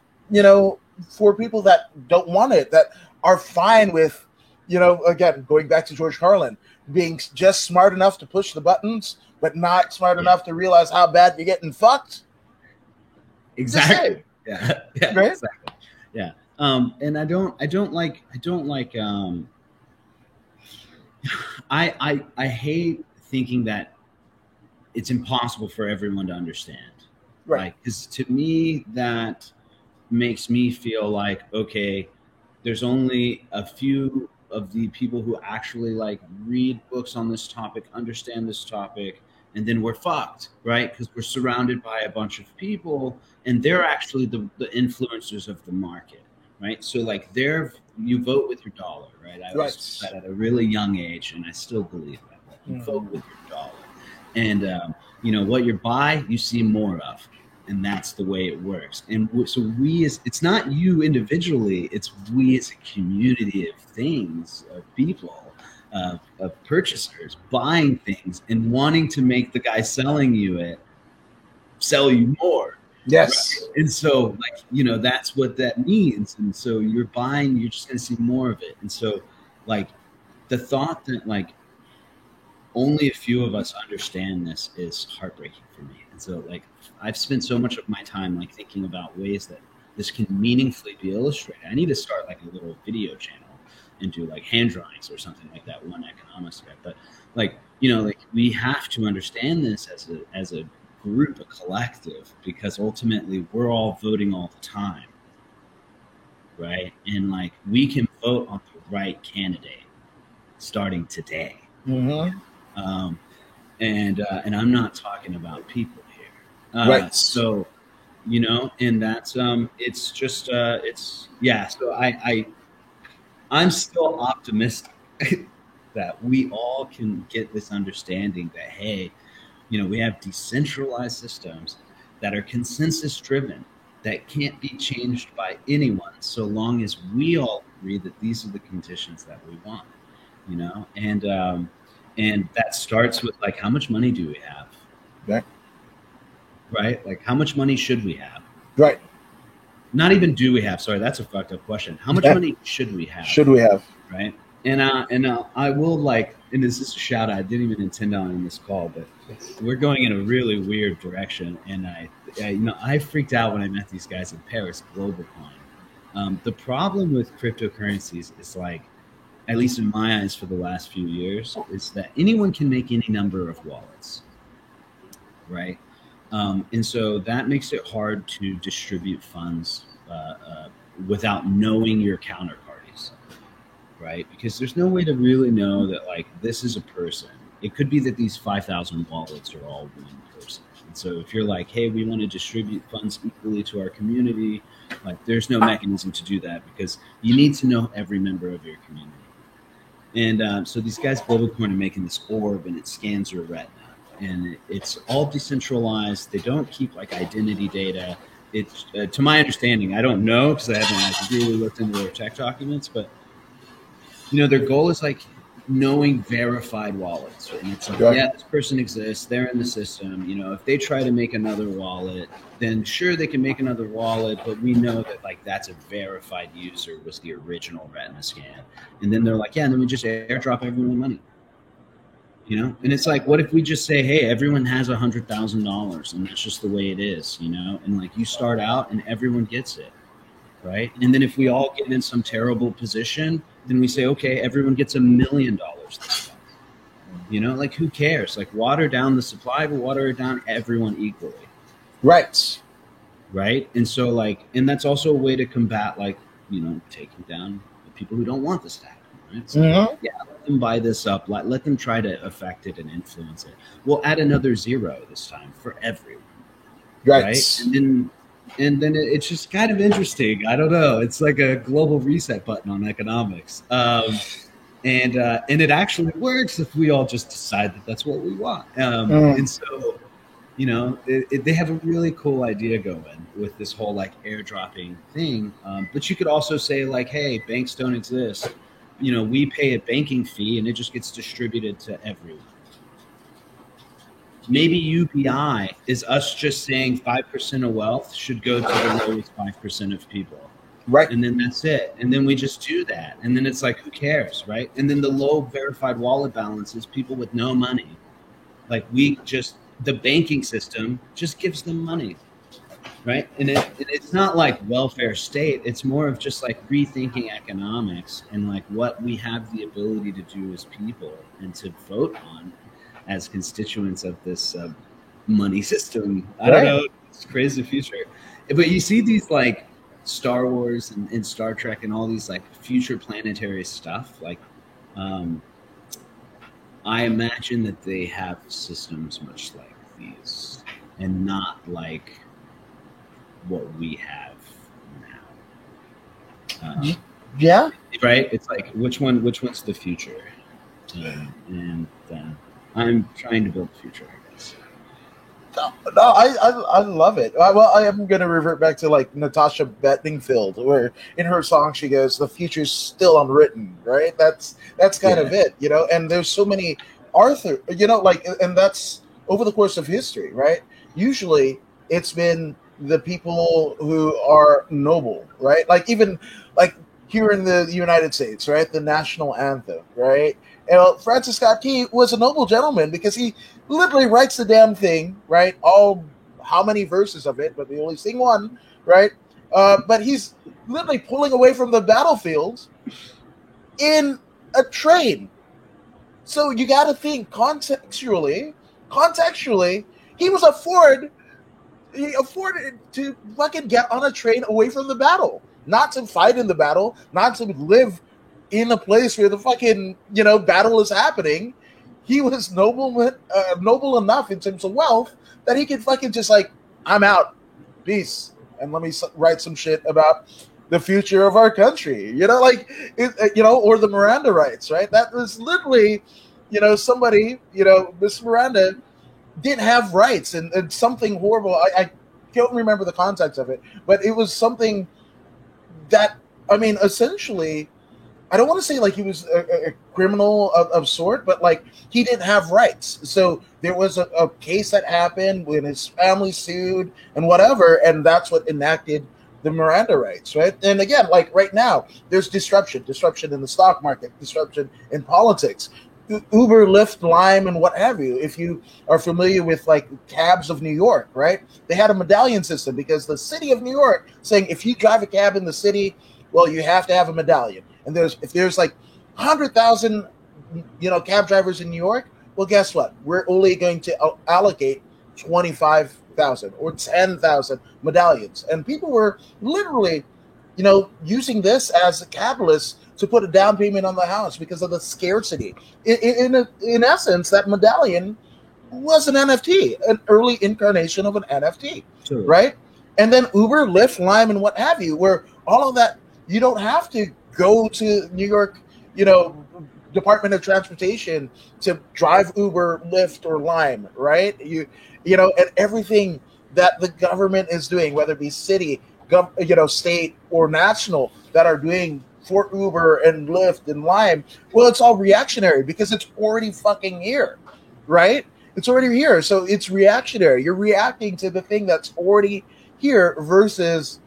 for people that don't want it, that are fine with, again, going back to George Carlin, being just smart enough to push the buttons, but not smart enough to realize how bad you're getting fucked. Exactly. Yeah. Right? Exactly. Yeah. And I don't like, I hate thinking that it's impossible for everyone to understand. Right. Because to me, that makes me feel like, okay, there's only a few of the people who actually like read books on this topic, understand this topic, and then we're fucked, right? Because we're surrounded by a bunch of people and they're actually the influencers of the market, right? So like you vote with your dollar, right? I was that at a really young age, and I still believe that. You vote with your dollar. And, what you buy, you see more of. And that's the way it works. And so it's not you individually, it's we as a community of things, of people, of purchasers buying things and wanting to make the guy selling you it sell you more. Yes. Right? And so, like, that's what that means. And so you're buying, you're just going to see more of it. And so, like, the thought that, like, only a few of us understand this is heartbreaking for me. And so, like, I've spent so much of my time, like, thinking about ways that this can meaningfully be illustrated. I need to start, like, a little video channel and do, like, hand drawings or something like that, one economics guy. But, like, like, we have to understand this as a group, a collective, because ultimately we're all voting all the time, right? And, like, we can vote on the right candidate starting today. Mm-hmm. And I'm not talking about people here. Right. So, and that's, it's just, so I'm still optimistic that we all can get this understanding that, hey, we have decentralized systems that are consensus driven, that can't be changed by anyone so long as we all agree that these are the conditions that we want, and that starts with, like, how much money do we have? Right? Like, how much money should we have? Right. Not even do we have. Sorry, that's a fucked up question. How much money should we have? Should we have? Right. And I will, like, and this is a shout out. I didn't even intend on in this call, but we're going in a really weird direction. And I freaked out when I met these guys in Paris, GlobalCoin. The problem with cryptocurrencies is, like, at least in my eyes for the last few years, is that anyone can make any number of wallets, right? And so that makes it hard to distribute funds without knowing your counterparties, right? Because there's no way to really know that, like, this is a person. It could be that these 5,000 wallets are all one person. And so if you're like, hey, we want to distribute funds equally to our community, like, there's no mechanism to do that because you need to know every member of your community. And so these guys, Globalcoin, are making this orb, and it scans your retina. And it's all decentralized. They don't keep, like, identity data. It's to my understanding, I don't know because I haven't, like, really looked into their tech documents, but you know, their goal is, like, knowing verified wallets. And it's like, yeah, this person exists, they're in the system. You know, if they try to make another wallet, then sure, they can make another wallet, but we know that, like, that's a verified user was the original retina scan. And then they're like, yeah, and then we just airdrop everyone money. You know, and it's like, what if we just say, hey, everyone has $100,000 and that's just the way it is, you know, and, like, you start out and everyone gets it, right? And then if we all get in some terrible position, then we say, okay, everyone gets $1 million this month. You know, like, who cares? Like, water down the supply, but water it down everyone equally. Right. Right. And so, like, and that's also a way to combat, like, you know, taking down the people who don't want this to happen. Right? So, yeah, let them buy this up. Let them try to affect it and influence it. We'll add another zero this time for everyone. Right. And then it's just kind of interesting. I don't know. It's like a global reset button on economics. And it actually works if we all just decide that that's what we want. And so, you know, they have a really cool idea going with this whole, like, airdropping thing. But you could also say, like, hey, banks don't exist. You know, we pay a banking fee and it just gets distributed to everyone. Maybe UBI is us just saying 5% of wealth should go to the lowest 5% of people. Right. And then that's it. And then we just do that. And then it's like, who cares, right? And then the low verified wallet balances, people with no money. Like, the banking system just gives them money, right? And it's not like welfare state. It's more of just, like, rethinking economics and, like, what we have the ability to do as people and to vote on as constituents of this money system. I don't know. It's crazy future. But you see these, like, Star Wars and Star Trek and all these, like, future planetary stuff. Like, I imagine that they have systems much like these and not like what we have now. Yeah. Right? It's like, which one's the future? And I'm trying to build the future, I guess. No, I love it. Well, I am going to revert back to, like, Natasha Bedingfield, where in her song she goes, "The future's still unwritten," right? That's kind of it, you know. And there's so many Arthur, you know, like, and that's over the course of history, right? Usually, it's been the people who are noble, right? Like, even like here in the United States, right? The national anthem, right? And Francis Scott Key was a noble gentleman because he literally writes the damn thing, right? How many verses of it, but we only sing one, right? But he's literally pulling away from the battlefield in a train. So you got to think contextually, he afforded to fucking get on a train away from the battle, not to fight in the battle, not to live in a place where the fucking, you know, battle is happening. He was noble enough in terms of wealth that he could fucking just, like, I'm out, peace, and let me write some shit about the future of our country, you know, like, you know, or the Miranda rights, right? That was literally, you know, somebody, you know, Miss Miranda didn't have rights and something horrible. I don't remember the context of it, but it was something that, I mean, essentially, I don't want to say like he was a criminal of sort, but like he didn't have rights. So there was a case that happened when his family sued and whatever, and that's what enacted the Miranda rights, right? And again, like right now, there's disruption in the stock market, disruption in politics. Uber, Lyft, Lime, and what have you. If you are familiar with like cabs of New York, right? They had a medallion system because the city of New York saying if you drive a cab in the city, well, you have to have a medallion. And if there's like 100,000, cab drivers in New York. Well, guess what? We're only going to allocate 25,000 or 10,000 medallions. And people were literally, using this as a catalyst to put a down payment on the house because of the scarcity. In essence, that medallion was an NFT, an early incarnation of an NFT, Sure. right? And then Uber, Lyft, Lime, and what have you, where all of that, you don't have to go to New York, Department of Transportation to drive Uber, Lyft, or Lime, right? And everything that the government is doing, whether it be city, state, or national, that are doing for Uber and Lyft and Lime, well, it's all reactionary because it's already fucking here, right? It's already here, so it's reactionary. You're reacting to the thing that's already here versus,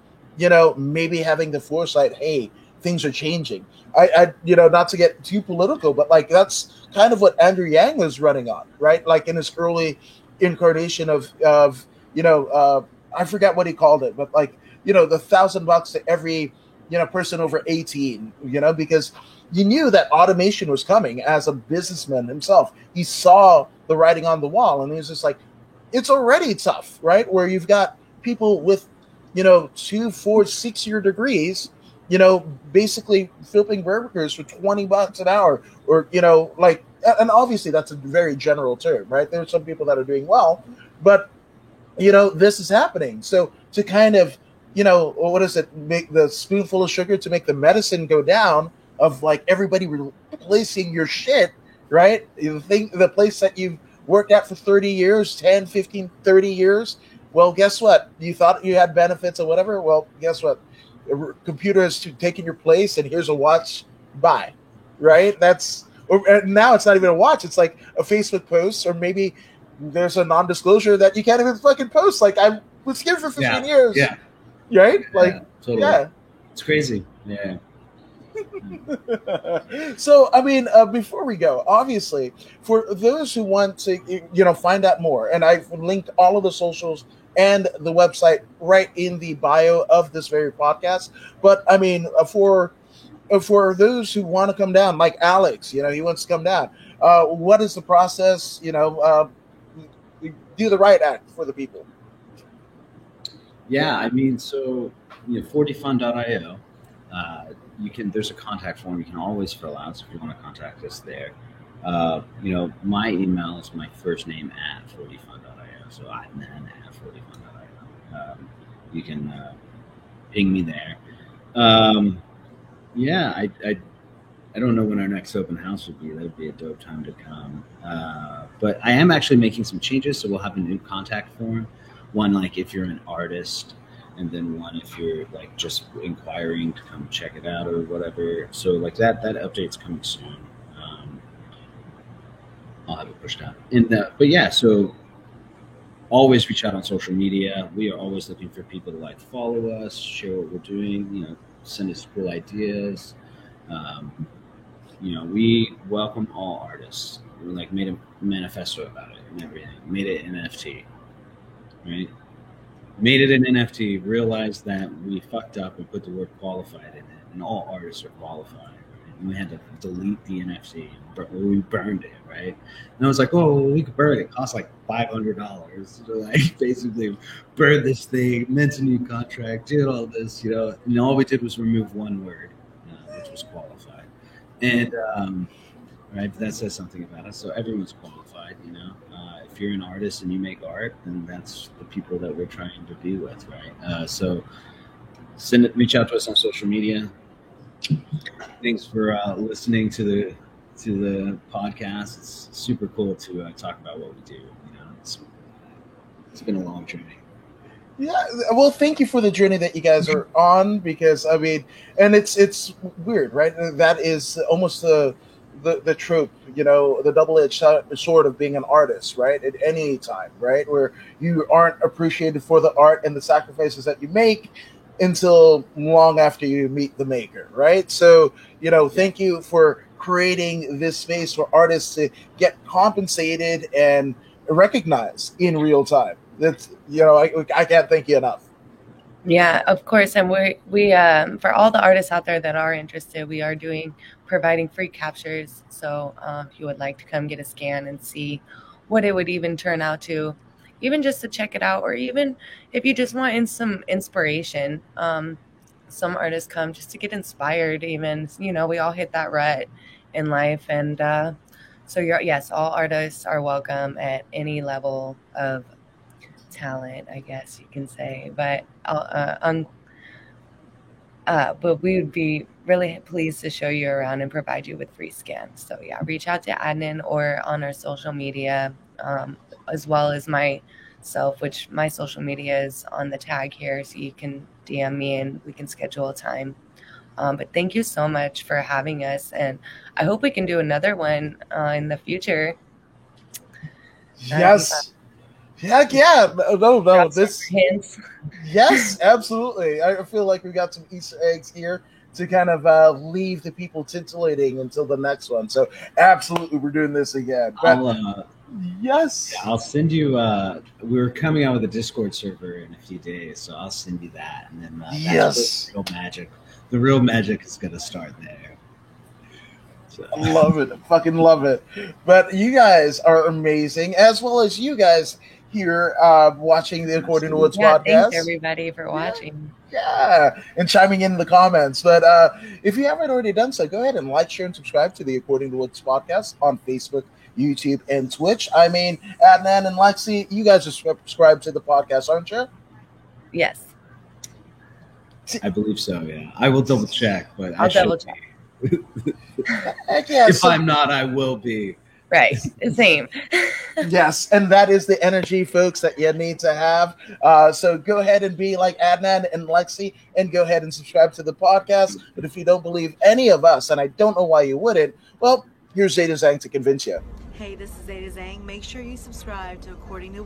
maybe having the foresight, hey, things are changing. I not to get too political, but like that's kind of what Andrew Yang was running on, right? Like in his early incarnation of I forget what he called it, but like, the $1,000 to every, person over 18, because you knew that automation was coming. As a businessman himself, he saw the writing on the wall, and he was just like, it's already tough, right? Where you've got people with, 2, 4, 6-year degrees, basically flipping burgers for $20 an hour, or, and obviously that's a very general term, right? There are some people that are doing well, but, this is happening. So to kind of, what is it? Make the spoonful of sugar to make the medicine go down of like everybody replacing your shit, right? The place that you've worked at for 30 years, 10, 15, 30 years. Well, guess what? You thought you had benefits or whatever. Well, guess what? A computer has taken your place, and here's a watch. Bye, right? Now it's not even a watch. It's like a Facebook post, or maybe there's a non-disclosure that you can't even fucking post. Like I was here for 15 years. Yeah. Right? Like, totally. Yeah. It's crazy. Yeah. So, I mean, before we go, obviously, for those who want to, find out more, and I've linked all of the socials and the website right in the bio of this very podcast. But I mean, for those who want to come down, like Alex, he wants to come down. What is the process? Do the right act for the people. Yeah, I mean, so 40fun.io. There's a contact form you can always fill out, so if you want to contact us there. My email is my first name at 40fun.io, so Adnan at 40fun.io. You can ping me there. I don't know when our next open house would be. That would be a dope time to come. But I am actually making some changes, so we'll have a new contact form. One, like if you're an artist, and then one if you're like just inquiring to come check it out or whatever. So like that update's coming soon. I'll have it pushed out. So always reach out on social media. We are always looking for people to like follow us, share what we're doing, send us cool ideas. We welcome all artists. We like made a manifesto about it and everything. Made it an NFT. Right? Made it an NFT, realized that we fucked up and put the word qualified in it, and all artists are qualified. Right? And we had to delete the NFT. We burned it, right? And I was like, oh, we could burn it. It cost like $500. So like basically burned this thing, meant a new contract, did all this, and all we did was remove one word, which was qualified. And right, that says something about us. So everyone's qualified, If you're an artist and you make art, then that's the people that we're trying to be with, right? So reach out to us on social media. Thanks for listening to the podcast. It's super cool to talk about what we do. It's been a long journey. Yeah, well, thank you for the journey that you guys are on, because I mean, and it's weird, right? That is almost the trope, the double-edged sword of being an artist, right? At any time, right? Where you aren't appreciated for the art and the sacrifices that you make until long after you meet the maker, right? So, thank you for creating this space for artists to get compensated and recognized in real time. That's, I can't thank you enough. Yeah, of course. And we for all the artists out there that are interested, we are providing free captures. So if you would like to come get a scan and see what it would even turn out to, even just to check it out, or even if you just want some inspiration. Some artists come just to get inspired. Even we all hit that rut in life, and so yes, all artists are welcome at any level of talent, I guess you can say. But we would be really pleased to show you around and provide you with free scans. So yeah, reach out to Adnan or on our social media, as well as myself, which my social media is on the tag here, so you can DM me and we can schedule a time. But thank you so much for having us, and I hope we can do another one in the future. Yes. Heck yeah. No. This hints. Yes, absolutely. I feel like we got some Easter eggs here to kind of leave the people titillating until the next one. So absolutely, we're doing this again. But, yes. Yeah, I'll send you. We're coming out with a Discord server in a few days, so I'll send you that, and then yes, the real magic. The real magic is going to start there. So. Love it, fucking love it. But you guys are amazing, as well as you guys here watching the According to Woods podcast. Thanks everybody for watching. Yeah, and chiming in the comments. But if you haven't already done so, go ahead and like, share, and subscribe to the According to Woods podcast on Facebook, YouTube, and Twitch. I mean, Adnan and Lexi, you guys are subscribed to the podcast, aren't you? Yes. I believe so, yeah. I will double check, but I'll double check. Heck yeah, if I'm not, I will be. Right, same. Yes, and that is the energy, folks, that you need to have. So go ahead and be like Adnan and Lexi and go ahead and subscribe to the podcast. But if you don't believe any of us, and I don't know why you wouldn't, well, here's Zeta Zhang to convince you. Hey, this is Zeta Zhang. Make sure you subscribe to According to